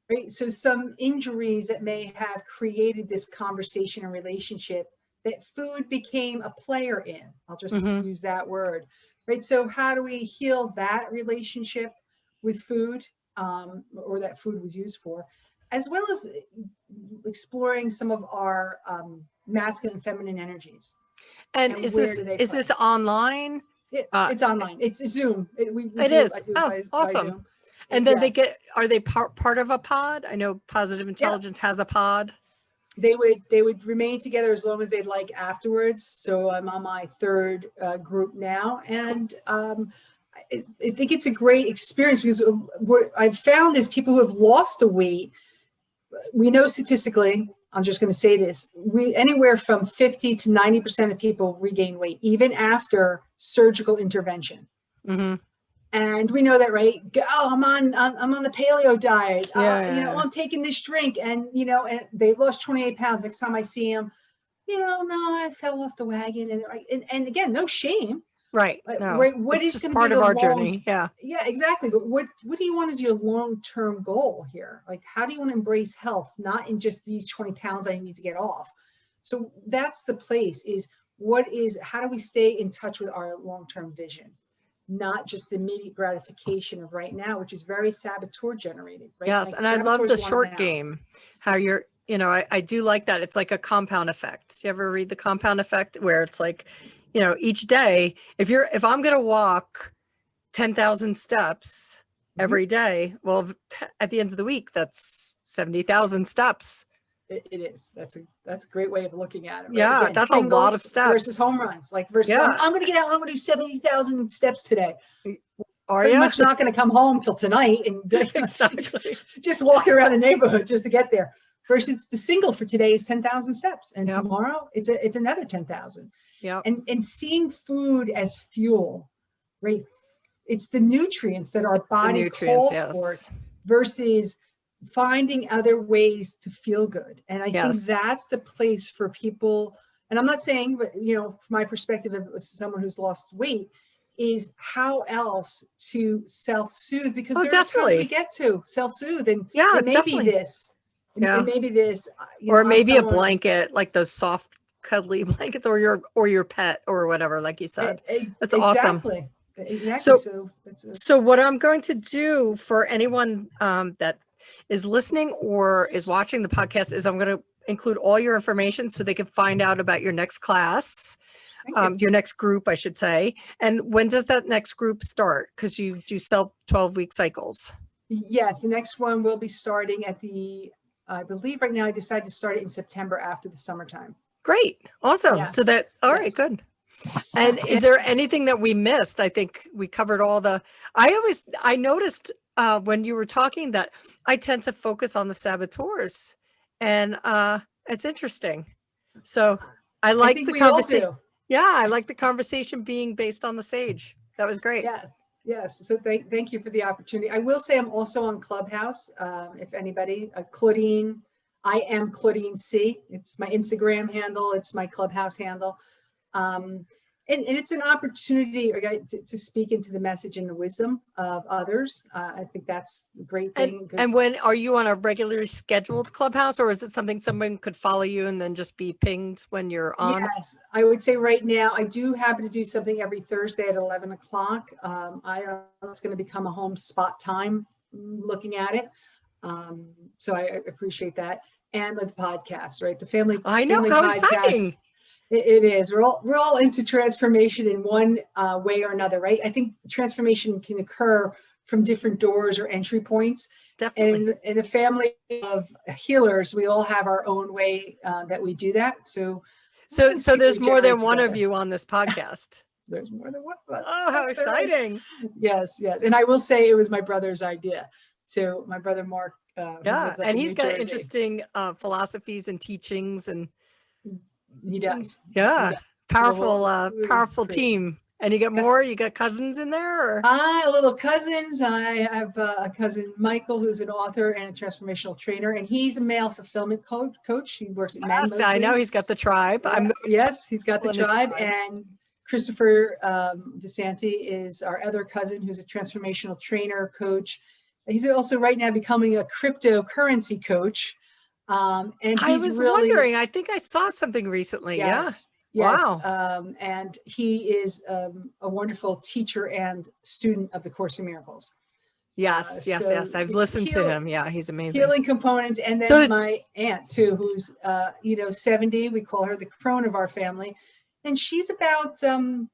right? So some injuries that may have created this conversation and relationship that food became a player in. I'll just use that word, right? So how do we heal that relationship with food, or that food was used for, as well as exploring some of our masculine and feminine energies. And is this online? It's online. It's Zoom. It is. Awesome. Zoom. And then are they part of a pod? I know Positive Intelligence has a pod. They would remain together as long as they'd like afterwards. So I'm on my 3rd group now, and I think it's a great experience, because what I've found is people who have lost the weight, we know statistically, I'm just going to say this, anywhere from 50 to 90% of people regain weight, even after surgical intervention. And we know that, right? Oh, I'm on the paleo diet. I'm taking this drink, and and they lost 28 pounds. Next time I see them, no, I fell off the wagon, and again, no shame. Right. No, what is going to part be of our journey? Yeah. Yeah, exactly. But what do you want as your long-term goal here? Like, how do you want to embrace health, not in just these 20 pounds I need to get off? So that's the place, is how do we stay in touch with our long-term vision? Not just the immediate gratification of right now, which is very saboteur generated. Right? Yes. And I love the short game, how you're, I do like that. It's like a compound effect. You ever read The Compound Effect, where it's like, each day, if I'm going to walk 10,000 steps every day, well, at the end of the week, that's 70,000 steps. It is. That's a great way of looking at it. Right? Yeah, Again, that's a lot of steps versus home runs. I'm going to get out. I'm going to do 70,000 steps today. Pretty much not going to come home till tonight and exactly just walking around the neighborhood just to get there. Versus the single for today is 10,000 steps, and tomorrow it's another 10,000. Yeah. And seeing food as fuel, right? It's the nutrients that our body calls for, versus finding other ways to feel good. And I think that's the place for people. And I'm not saying, but from my perspective as someone who's lost weight, is how else to self-soothe, because there are times we get to self-soothe, and maybe this. Yeah. And maybe this, or maybe a blanket, like those soft, cuddly blankets, or your pet, or whatever, like you said. That's awesome. Exactly. So what I'm going to do for anyone that is listening or is watching the podcast is I'm going to include all your information so they can find out about your next class, your next group, I should say. And when does that next group start? Because you do 12-week cycles. Yes, the next one will be starting at I believe right now I decided to start it in September after the summertime. Great. Awesome. Yes. So all right, good. And is there anything that we missed? I think we covered all I noticed when you were talking that I tend to focus on the saboteurs, and it's interesting. So I like the conversation. Yeah, I like the conversation being based on the sage. That was great. Yeah. Yes. So thank you for the opportunity. I will say I'm also on Clubhouse. If anybody, Claudine, I am Claudine C. It's my Instagram handle. It's my Clubhouse handle. And it's an opportunity to speak into the message and the wisdom of others. I think that's a great thing. And when are you on a regularly scheduled Clubhouse, or is it something someone could follow you and then just be pinged when you're on? Yes, I would say right now, I do happen to do something every Thursday at 11 o'clock. It's going to become a home spot time looking at it. So I appreciate that. And the podcast, right? The family how exciting. It is. We're all into transformation in one way or another, right? I think transformation can occur from different doors or entry points. Definitely. And in a family of healers, we all have our own way that we do that. So there's more than one of you on this podcast. There's more than one of us. Oh, how Yes, there is. exciting. Yes, yes. And I will say it was my brother's idea. So my brother Mark, who Yeah. lives up And in he's New got Jersey, interesting philosophies and teachings and he things. does. He Yeah. does. Powerful Great. team. And you got more? Yes. You got cousins in there? Or? Little cousins. I have a cousin, Michael, who's an author and a transformational trainer, and he's a male fulfillment coach. He works at men Yes, I know mostly. he's got the tribe. Yeah, yes, he's got the in his tribe. tribe. And Christopher DeSanti is our other cousin who's a transformational trainer, coach. He's also right now becoming a cryptocurrency coach. And I he's was really, wondering. I think I saw something recently. Yeah. yes, yes. Wow. And he is a wonderful teacher and student of the Course in Miracles. Yes, yes, So yes. I've the listened to him. Yeah, he's amazing. healing components. And then So my aunt too, who's 70, we call her the crone of our family, and she's about a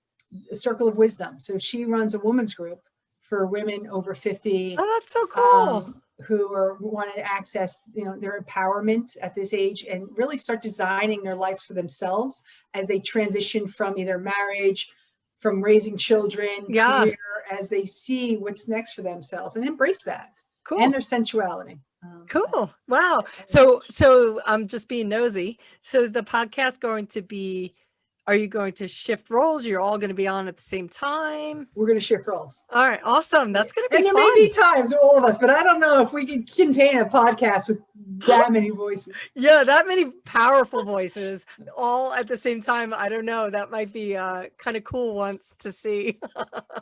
circle of wisdom. So she runs a women's group for women over 50 oh, that's so cool. who want to access their empowerment at this age and really start designing their lives for themselves as they transition from either marriage, from raising children, Yeah. career, as they see what's next for themselves and embrace that. Cool. And their sensuality. Cool. Wow. So I'm just being nosy. So is the podcast going to be, are you going to shift roles? You're all going to be on at the same time? We're going to shift roles. All right. Awesome. That's going to be and there fun. may be times, all of us, but I don't know if we can contain a podcast with that many voices. Yeah, that many powerful voices all at the same time. I don't know. That might be kind of cool once to see.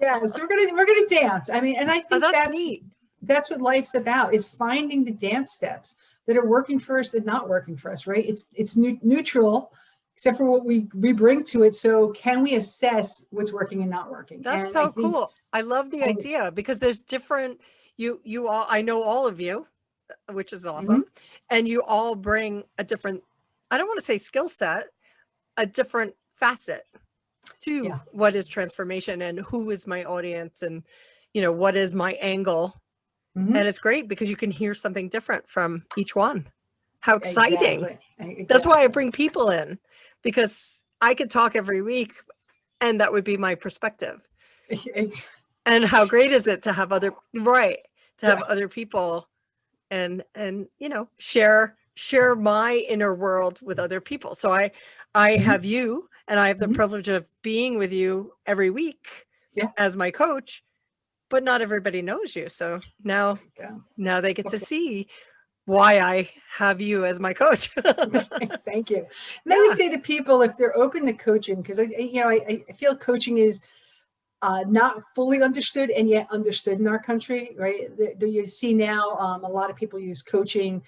Yeah, so we're gonna dance. I mean, and I think that's neat. That's what life's about, is finding the dance steps that are working for us and not working for us, right? It's neutral, except for what we bring to it. So can we assess what's working and not working? That's and so cool. I love the idea because there's different, you all, I know all of you, which is awesome. And you all bring a different, I don't want to say skill set, a different facet to what is transformation and who is my audience and, what is my angle. And it's great because you can hear something different from each one. How exciting. Exactly. That's why I bring people in, because I could talk every week and that would be my perspective. And how great is it to have other, other people and share my inner world with other people. So I have you, and I have the privilege of being with you every week as my coach, but not everybody knows you. So now they get to see why I have you as my coach. Thank you. And I would say to people, if they're open to coaching, because I feel coaching is not fully understood and yet understood in our country, right? You see now a lot of people use coaching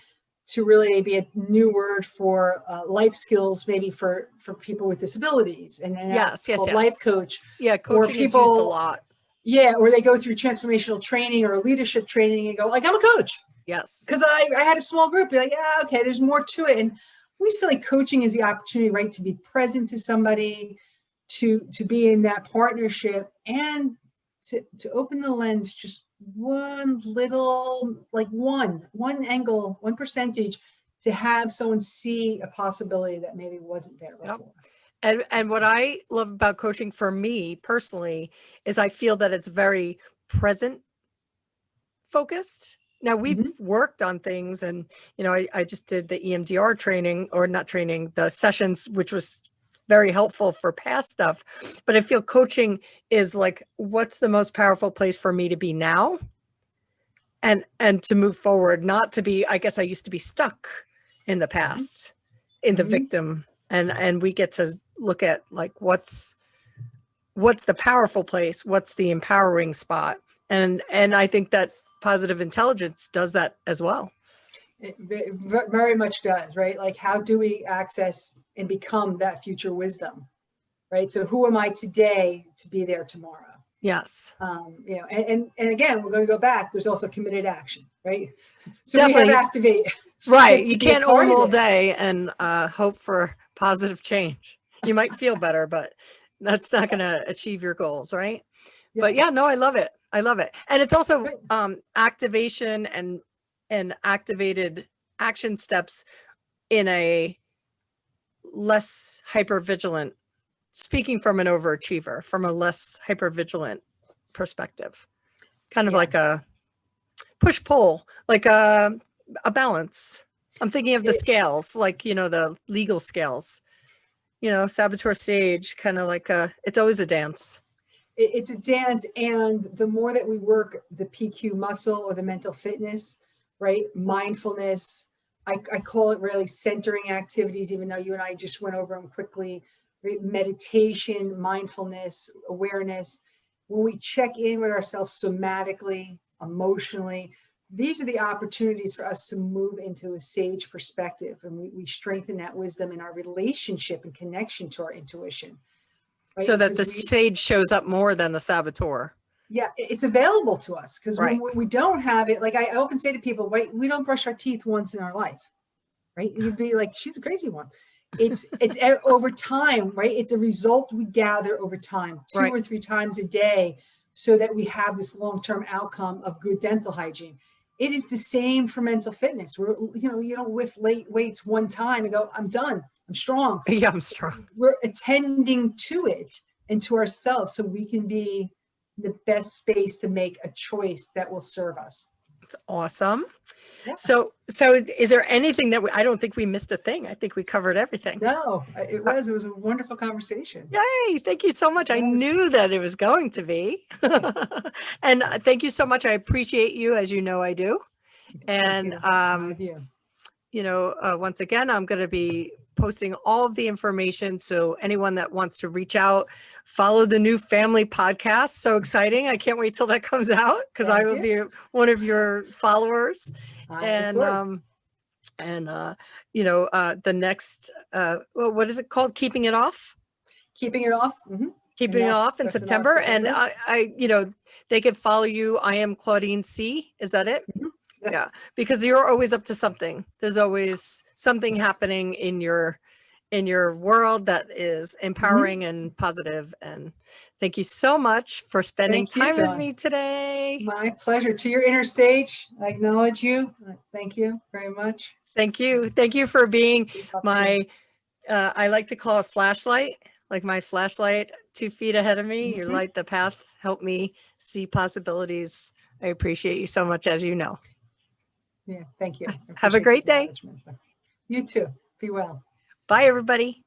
to really be a new word for life skills, maybe for people with disabilities, and yes, life coach. Yeah, coaching is used a lot. Yeah, or they go through transformational training or leadership training and go like, I'm a coach. Yes. Because I had a small group. Be like, yeah, okay, there's more to it. And I always feel like coaching is the opportunity, right, to be present to somebody, to be in that partnership, and to open the lens just one little, like one angle, 1%, to have someone see a possibility that maybe wasn't there before. And what I love about coaching for me personally is I feel that it's very present focused. Now we've worked on things, and I just did the EMDR training, or not training, the sessions, which was very helpful for past stuff. But I feel coaching is like, what's the most powerful place for me to be now? And to move forward, not to be, I guess I used to be stuck in the past, in the victim. And we get to look at like, what's the powerful place? What's the empowering spot? And I think that positive intelligence does that as well. It very much does, right? Like, how do we access and become that future wisdom, right? So who am I today to be there tomorrow? Yes. And again, we're going to go back. There's also committed action, right? So definitely. We have activate. Right. You can't own all day and hope for positive change. You might feel better, but that's not going to achieve your goals, right? Yeah. But yeah, no, I love it. I love it. And it's also activation and activated action steps in a less hypervigilant speaking from an overachiever, from a less hypervigilant perspective, kind of like Yes. a push-pull, like a balance. I'm thinking of the scales, like, you know, the legal scales, you know, saboteur sage, kind of like it's always a dance. It's a dance, and the more that we work the PQ muscle or the mental fitness, right? Mindfulness, I call it really centering activities, even though you and I just went over them quickly, right? Meditation, mindfulness, awareness. When we check in with ourselves somatically, emotionally, these are the opportunities for us to move into a sage perspective, and we strengthen that wisdom in our relationship and connection to our intuition. Right? So that the Because sage shows up more than the saboteur. yeah, it's available to us, because Right. when we don't have it, like I often say to people, right, we don't brush our teeth once in our life, right? You'd be like, she's a crazy one. It's over time, right? It's a result we gather over time, two Right. or three times a day, so that we have this long-term outcome of good dental hygiene. It is the same for mental fitness. You don't lift weights one time and go, I'm done, I'm strong. Yeah, I'm strong. We're attending to it and to ourselves, so we can be the best space to make a choice that will serve us. It's awesome. Yeah. So is there anything that I don't think we missed a thing. I think we covered everything. No, it was a wonderful conversation. Yay. Thank you so much. I Yes. knew that it was going to be. And thank you so much. I appreciate you, as you know I do. And, you know, once again, I'm going to be posting all of the information. So anyone that wants to reach out, follow the new family podcast. So exciting. I can't wait till that comes out, because I will be one of your followers. And you know, the next, what is it called? Keeping it off? Keeping it off. Mm-hmm. Keeping it off in September. And you know, they could follow you. I am Claudine C. Is that it? Mm-hmm. Yes. Yeah, because you're always up to something. There's always something happening in your world that is empowering and positive. And thank you so much for spending time with me today. My pleasure. To your inner sage, I acknowledge you. Thank you very much. Thank you. Thank you for being my, I like to call it flashlight, like my flashlight 2 feet ahead of me. You light the path, help me see possibilities. I appreciate you so much, as you know. Yeah, thank you. Have a great day. You too. Be well. Bye, everybody.